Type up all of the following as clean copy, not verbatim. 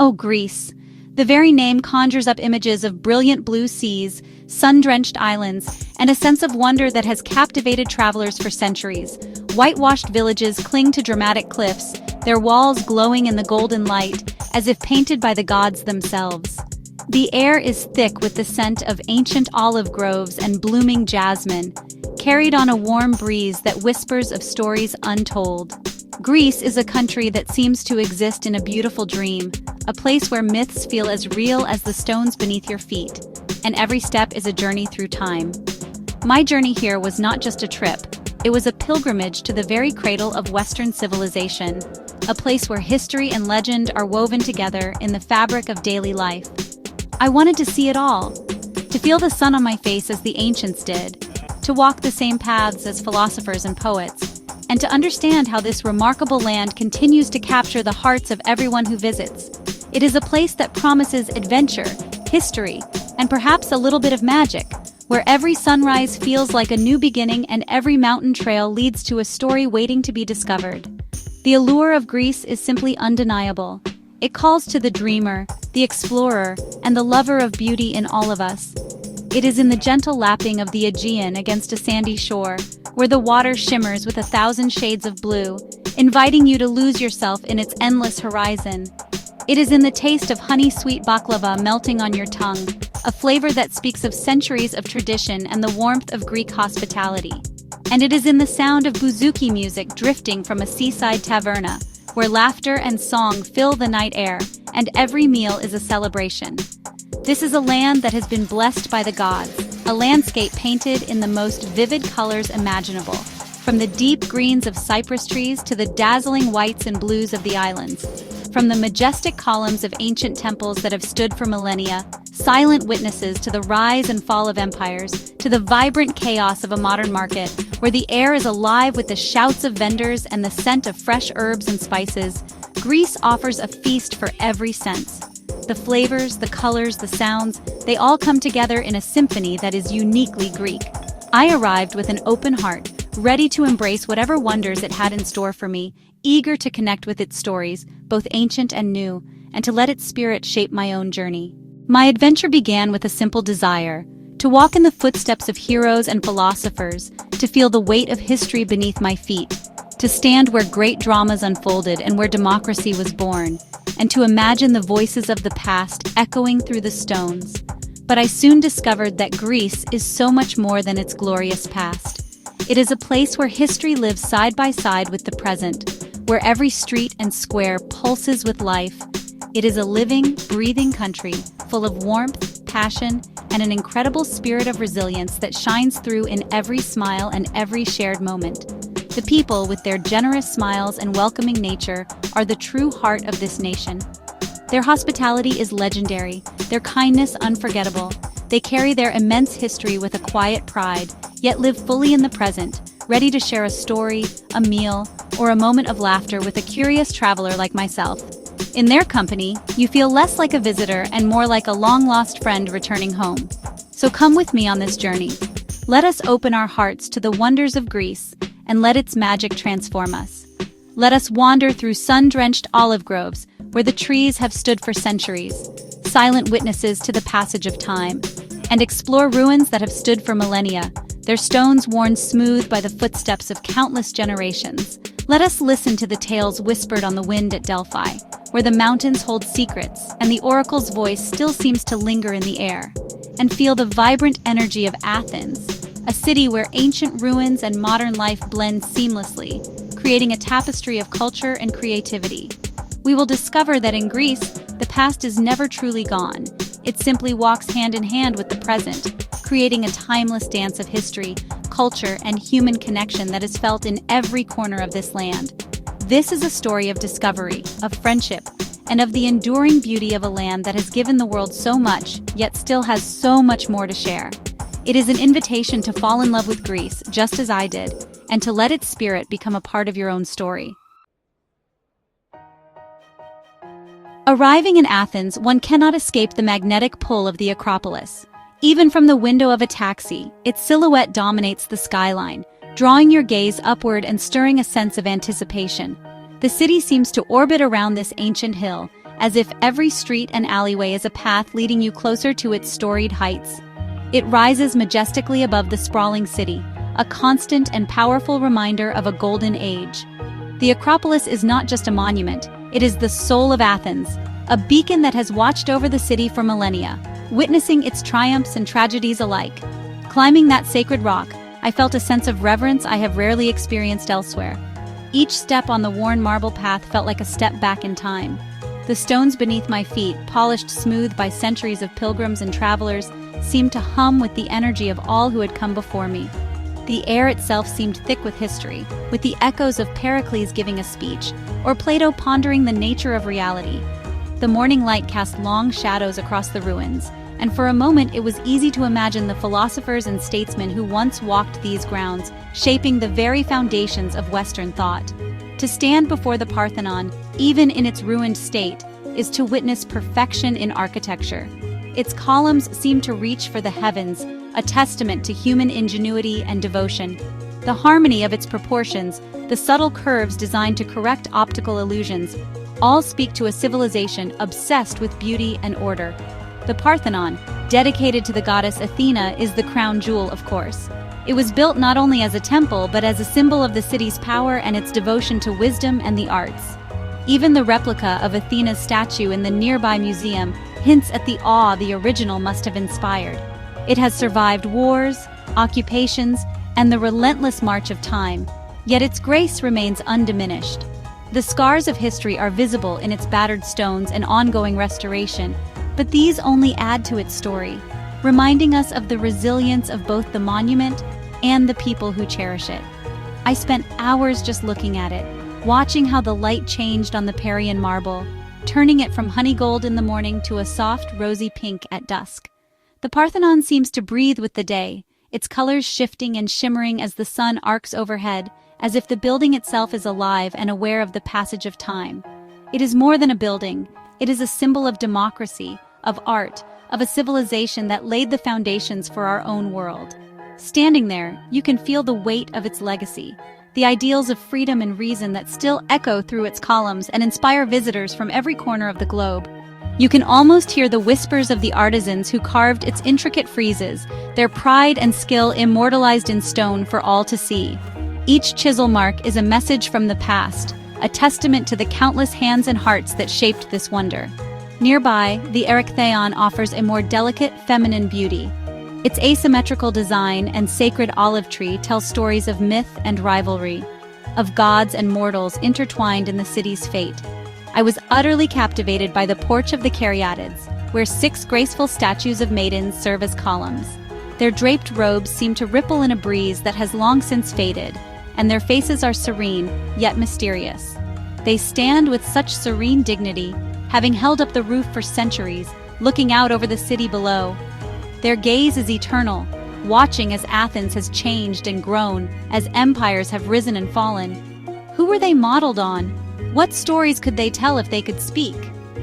Oh, Greece! The very name conjures up images of brilliant blue seas, sun-drenched islands, and a sense of wonder that has captivated travelers for centuries. Whitewashed villages cling to dramatic cliffs, their walls glowing in the golden light, as if painted by the gods themselves. The air is thick with the scent of ancient olive groves and blooming jasmine, carried on a warm breeze that whispers of stories untold. Greece is a country that seems to exist in a beautiful dream, a place where myths feel as real as the stones beneath your feet, and every step is a journey through time. My journey here was not just a trip, it was a pilgrimage to the very cradle of Western civilization, a place where history and legend are woven together in the fabric of daily life. I wanted to see it all, to feel the sun on my face as the ancients did, to walk the same paths as philosophers and poets, and to understand how this remarkable land continues to capture the hearts of everyone who visits. It is a place that promises adventure, history, and perhaps a little bit of magic, where every sunrise feels like a new beginning and every mountain trail leads to a story waiting to be discovered. The allure of Greece is simply undeniable. It calls to the dreamer, the explorer, and the lover of beauty in all of us. It is in the gentle lapping of the Aegean against a sandy shore, where the water shimmers with 1,000 shades of blue, inviting you to lose yourself in its endless horizon. It is in the taste of honey-sweet baklava melting on your tongue, a flavor that speaks of centuries of tradition and the warmth of Greek hospitality. And it is in the sound of bouzouki music drifting from a seaside taverna, where laughter and song fill the night air, and every meal is a celebration. This is a land that has been blessed by the gods, a landscape painted in the most vivid colors imaginable, from the deep greens of cypress trees to the dazzling whites and blues of the islands. From the majestic columns of ancient temples that have stood for millennia, silent witnesses to the rise and fall of empires, to the vibrant chaos of a modern market, where the air is alive with the shouts of vendors and the scent of fresh herbs and spices, Greece offers a feast for every sense. The flavors, the colors, the sounds, they all come together in a symphony that is uniquely Greek. I arrived with an open heart, ready to embrace whatever wonders it had in store for me, eager to connect with its stories, both ancient and new, and to let its spirit shape my own journey. My adventure began with a simple desire: to walk in the footsteps of heroes and philosophers, to feel the weight of history beneath my feet, to stand where great dramas unfolded and where democracy was born, and to imagine the voices of the past echoing through the stones. But I soon discovered that Greece is so much more than its glorious past. It is a place where history lives side by side with the present, where every street and square pulses with life. It is a living, breathing country, full of warmth, passion, and an incredible spirit of resilience that shines through in every smile and every shared moment. The people, with their generous smiles and welcoming nature, are the true heart of this nation. Their hospitality is legendary, their kindness unforgettable. They carry their immense history with a quiet pride, yet live fully in the present, ready to share a story, a meal, or a moment of laughter with a curious traveler like myself. In their company, you feel less like a visitor and more like a long-lost friend returning home. So come with me on this journey. Let us open our hearts to the wonders of Greece and let its magic transform us. Let us wander through sun-drenched olive groves where the trees have stood for centuries, silent witnesses to the passage of time, and explore ruins that have stood for millennia, their stones worn smooth by the footsteps of countless generations. Let us listen to the tales whispered on the wind at Delphi, where the mountains hold secrets and the oracle's voice still seems to linger in the air, and feel the vibrant energy of Athens, a city where ancient ruins and modern life blend seamlessly, creating a tapestry of culture and creativity. We will discover that in Greece, the past is never truly gone. It simply walks hand in hand with the present, creating a timeless dance of history, culture, and human connection that is felt in every corner of this land. This is a story of discovery, of friendship, and of the enduring beauty of a land that has given the world so much, yet still has so much more to share. It is an invitation to fall in love with Greece, just as I did, and to let its spirit become a part of your own story. Arriving in Athens, one cannot escape the magnetic pull of the Acropolis. Even from the window of a taxi, its silhouette dominates the skyline, drawing your gaze upward and stirring a sense of anticipation. The city seems to orbit around this ancient hill, as if every street and alleyway is a path leading you closer to its storied heights. It rises majestically above the sprawling city, a constant and powerful reminder of a golden age. The Acropolis is not just a monument, it is the soul of Athens, a beacon that has watched over the city for millennia, witnessing its triumphs and tragedies alike. Climbing that sacred rock, I felt a sense of reverence I have rarely experienced elsewhere. Each step on the worn marble path felt like a step back in time. The stones beneath my feet, polished smooth by centuries of pilgrims and travelers, seemed to hum with the energy of all who had come before me. The air itself seemed thick with history, with the echoes of Pericles giving a speech, or Plato pondering the nature of reality. The morning light cast long shadows across the ruins, and for a moment it was easy to imagine the philosophers and statesmen who once walked these grounds, shaping the very foundations of Western thought. To stand before the Parthenon, even in its ruined state, is to witness perfection in architecture. Its columns seem to reach for the heavens, a testament to human ingenuity and devotion. The harmony of its proportions, the subtle curves designed to correct optical illusions, all speak to a civilization obsessed with beauty and order. The Parthenon, dedicated to the goddess Athena, is the crown jewel, of course. It was built not only as a temple, but as a symbol of the city's power and its devotion to wisdom and the arts. Even the replica of Athena's statue in the nearby museum hints at the awe the original must have inspired. It has survived wars, occupations, and the relentless march of time, yet its grace remains undiminished. The scars of history are visible in its battered stones and ongoing restoration, but these only add to its story, reminding us of the resilience of both the monument and the people who cherish it. I spent hours just looking at it, watching how the light changed on the Parian marble, turning it from honey gold in the morning to a soft, rosy pink at dusk. The Parthenon seems to breathe with the day, its colors shifting and shimmering as the sun arcs overhead, as if the building itself is alive and aware of the passage of time. It is more than a building. It is a symbol of democracy, of art, of a civilization that laid the foundations for our own world. Standing there, you can feel the weight of its legacy, the ideals of freedom and reason that still echo through its columns and inspire visitors from every corner of the globe. You can almost hear the whispers of the artisans who carved its intricate friezes, their pride and skill immortalized in stone for all to see. Each chisel mark is a message from the past, a testament to the countless hands and hearts that shaped this wonder. Nearby, the Erechtheion offers a more delicate, feminine beauty. Its asymmetrical design and sacred olive tree tell stories of myth and rivalry, of gods and mortals intertwined in the city's fate. I was utterly captivated by the Porch of the Caryatids, where 6 graceful statues of maidens serve as columns. Their draped robes seem to ripple in a breeze that has long since faded, and their faces are serene, yet mysterious. They stand with such serene dignity, having held up the roof for centuries, looking out over the city below. Their gaze is eternal, watching as Athens has changed and grown, as empires have risen and fallen. Who were they modeled on? What stories could they tell if they could speak?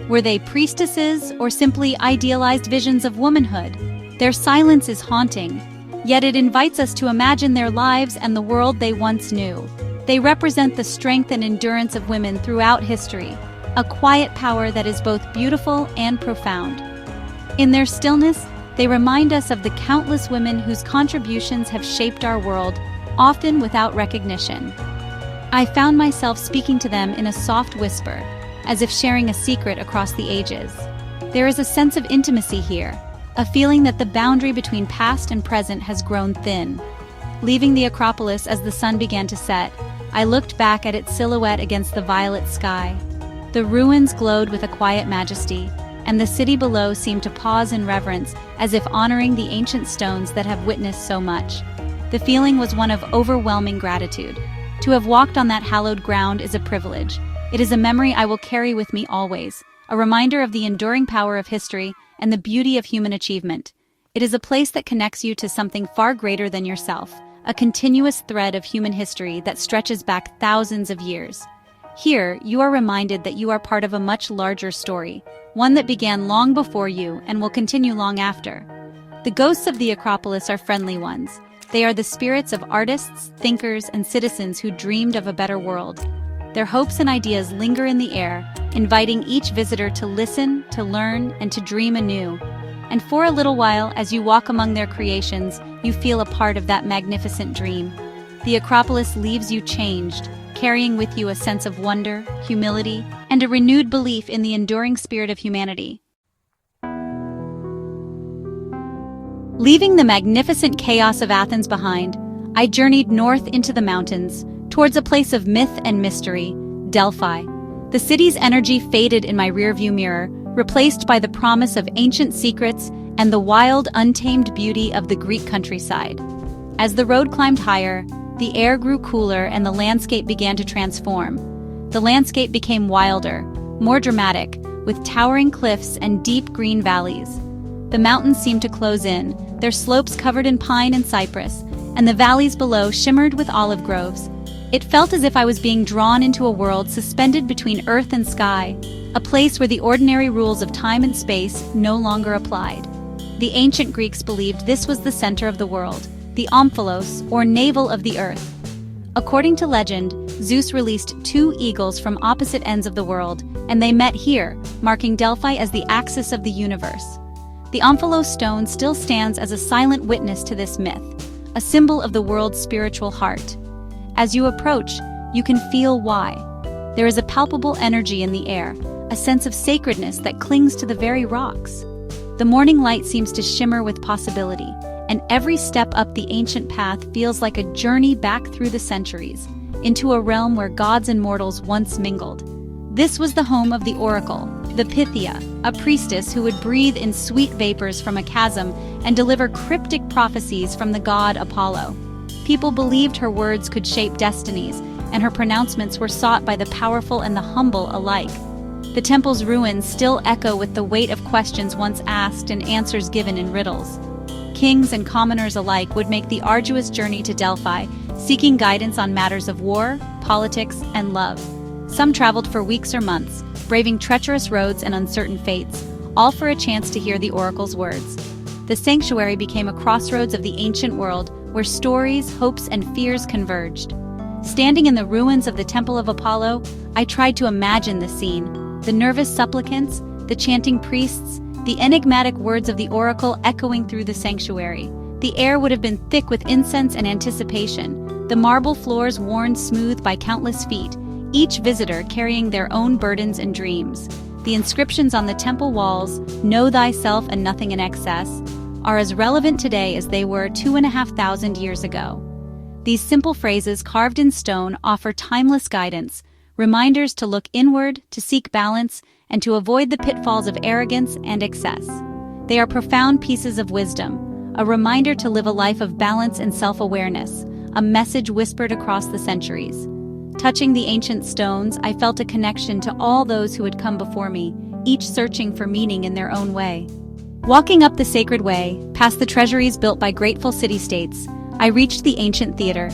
Were they priestesses or simply idealized visions of womanhood? Their silence is haunting, yet it invites us to imagine their lives and the world they once knew. They represent the strength and endurance of women throughout history, a quiet power that is both beautiful and profound. In their stillness, they remind us of the countless women whose contributions have shaped our world, often without recognition. I found myself speaking to them in a soft whisper, as if sharing a secret across the ages. There is a sense of intimacy here, a feeling that the boundary between past and present has grown thin. Leaving the Acropolis as the sun began to set, I looked back at its silhouette against the violet sky. The ruins glowed with a quiet majesty, and the city below seemed to pause in reverence, as if honoring the ancient stones that have witnessed so much. The feeling was one of overwhelming gratitude. To have walked on that hallowed ground is a privilege. It is a memory I will carry with me always, a reminder of the enduring power of history and the beauty of human achievement. It is a place that connects you to something far greater than yourself, a continuous thread of human history that stretches back thousands of years. Here, you are reminded that you are part of a much larger story, one that began long before you and will continue long after. The ghosts of the Acropolis are friendly ones. They are the spirits of artists, thinkers, and citizens who dreamed of a better world. Their hopes and ideas linger in the air, inviting each visitor to listen, to learn, and to dream anew. And for a little while, as you walk among their creations, you feel a part of that magnificent dream. The Acropolis leaves you changed, carrying with you a sense of wonder, humility, and a renewed belief in the enduring spirit of humanity. Leaving the magnificent chaos of Athens behind, I journeyed north into the mountains, towards a place of myth and mystery, Delphi. The city's energy faded in my rearview mirror, replaced by the promise of ancient secrets and the wild, untamed beauty of the Greek countryside. As the road climbed higher, the air grew cooler and the landscape began to transform. The landscape became wilder, more dramatic, with towering cliffs and deep green valleys. The mountains seemed to close in, their slopes covered in pine and cypress, and the valleys below shimmered with olive groves. It felt as if I was being drawn into a world suspended between earth and sky, a place where the ordinary rules of time and space no longer applied. The ancient Greeks believed this was the center of the world, the omphalos, or navel of the earth. According to legend, Zeus released 2 eagles from opposite ends of the world, and they met here, marking Delphi as the axis of the universe. The omphalos stone still stands as a silent witness to this myth, a symbol of the world's spiritual heart. As you approach, you can feel why. There is a palpable energy in the air, a sense of sacredness that clings to the very rocks. The morning light seems to shimmer with possibility, and every step up the ancient path feels like a journey back through the centuries, into a realm where gods and mortals once mingled. This was the home of the oracle, the Pythia, a priestess who would breathe in sweet vapors from a chasm and deliver cryptic prophecies from the god Apollo. People believed her words could shape destinies, and her pronouncements were sought by the powerful and the humble alike. The temple's ruins still echo with the weight of questions once asked and answers given in riddles. Kings and commoners alike would make the arduous journey to Delphi, seeking guidance on matters of war, politics, and love. Some traveled for weeks or months, braving treacherous roads and uncertain fates, all for a chance to hear the oracle's words. The sanctuary became a crossroads of the ancient world, where stories, hopes, and fears converged. Standing in the ruins of the Temple of Apollo, I tried to imagine the scene: the nervous supplicants, the chanting priests, the enigmatic words of the oracle echoing through the sanctuary. The air would have been thick with incense and anticipation, the marble floors worn smooth by countless feet, each visitor carrying their own burdens and dreams. The inscriptions on the temple walls, "Know thyself and nothing in excess," are as relevant today as they were 2,500 years ago. These simple phrases carved in stone offer timeless guidance, reminders to look inward, to seek balance, and to avoid the pitfalls of arrogance and excess. They are profound pieces of wisdom, a reminder to live a life of balance and self-awareness, a message whispered across the centuries. Touching the ancient stones, I felt a connection to all those who had come before me, each searching for meaning in their own way. Walking up the sacred way, past the treasuries built by grateful city-states, I reached the ancient theater.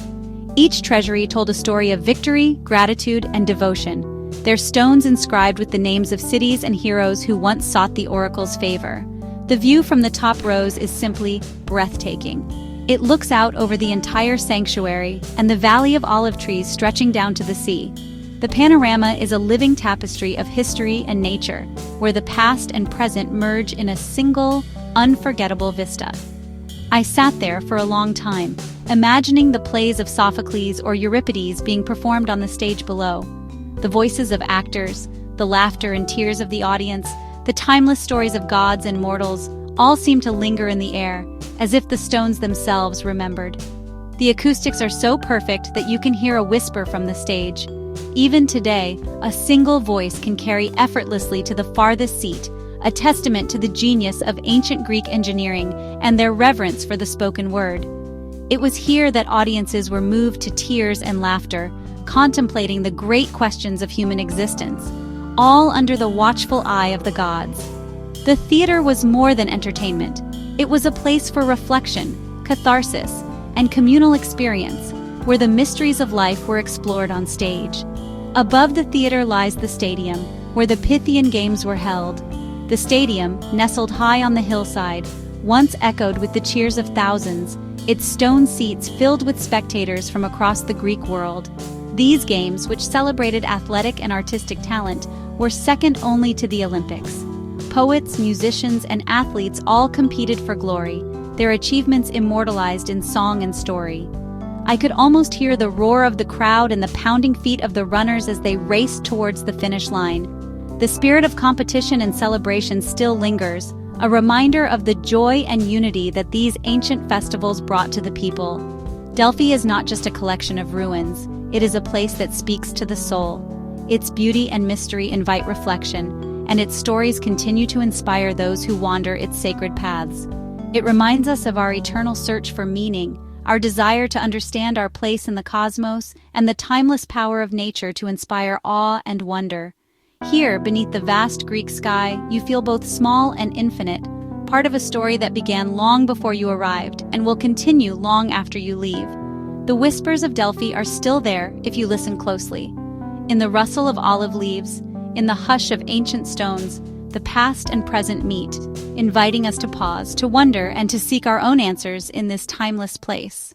Each treasury told a story of victory, gratitude, and devotion, their stones inscribed with the names of cities and heroes who once sought the oracle's favor. The view from the top rows is simply breathtaking. It looks out over the entire sanctuary and the valley of olive trees stretching down to the sea. The panorama is a living tapestry of history and nature, where the past and present merge in a single, unforgettable vista. I sat there for a long time, imagining the plays of Sophocles or Euripides being performed on the stage below. The voices of actors, the laughter and tears of the audience, the timeless stories of gods and mortals, all seem to linger in the air, as if the stones themselves remembered. The acoustics are so perfect that you can hear a whisper from the stage. Even today, a single voice can carry effortlessly to the farthest seat, a testament to the genius of ancient Greek engineering and their reverence for the spoken word. It was here that audiences were moved to tears and laughter, contemplating the great questions of human existence, all under the watchful eye of the gods. The theater was more than entertainment. It was a place for reflection, catharsis, and communal experience, where the mysteries of life were explored on stage. Above the theater lies the stadium, where the Pythian Games were held. The stadium, nestled high on the hillside, once echoed with the cheers of thousands, its stone seats filled with spectators from across the Greek world. These games, which celebrated athletic and artistic talent, were second only to the Olympics. Poets, musicians, and athletes all competed for glory, their achievements immortalized in song and story. I could almost hear the roar of the crowd and the pounding feet of the runners as they raced towards the finish line. The spirit of competition and celebration still lingers, a reminder of the joy and unity that these ancient festivals brought to the people. Delphi is not just a collection of ruins, it is a place that speaks to the soul. Its beauty and mystery invite reflection, and its stories continue to inspire those who wander its sacred paths. It reminds us of our eternal search for meaning, our desire to understand our place in the cosmos, and the timeless power of nature to inspire awe and wonder. Here, beneath the vast Greek sky, you feel both small and infinite, part of a story that began long before you arrived and will continue long after you leave. The whispers of Delphi are still there if you listen closely. In the rustle of olive leaves, in the hush of ancient stones, the past and present meet, inviting us to pause, to wonder, and to seek our own answers in this timeless place.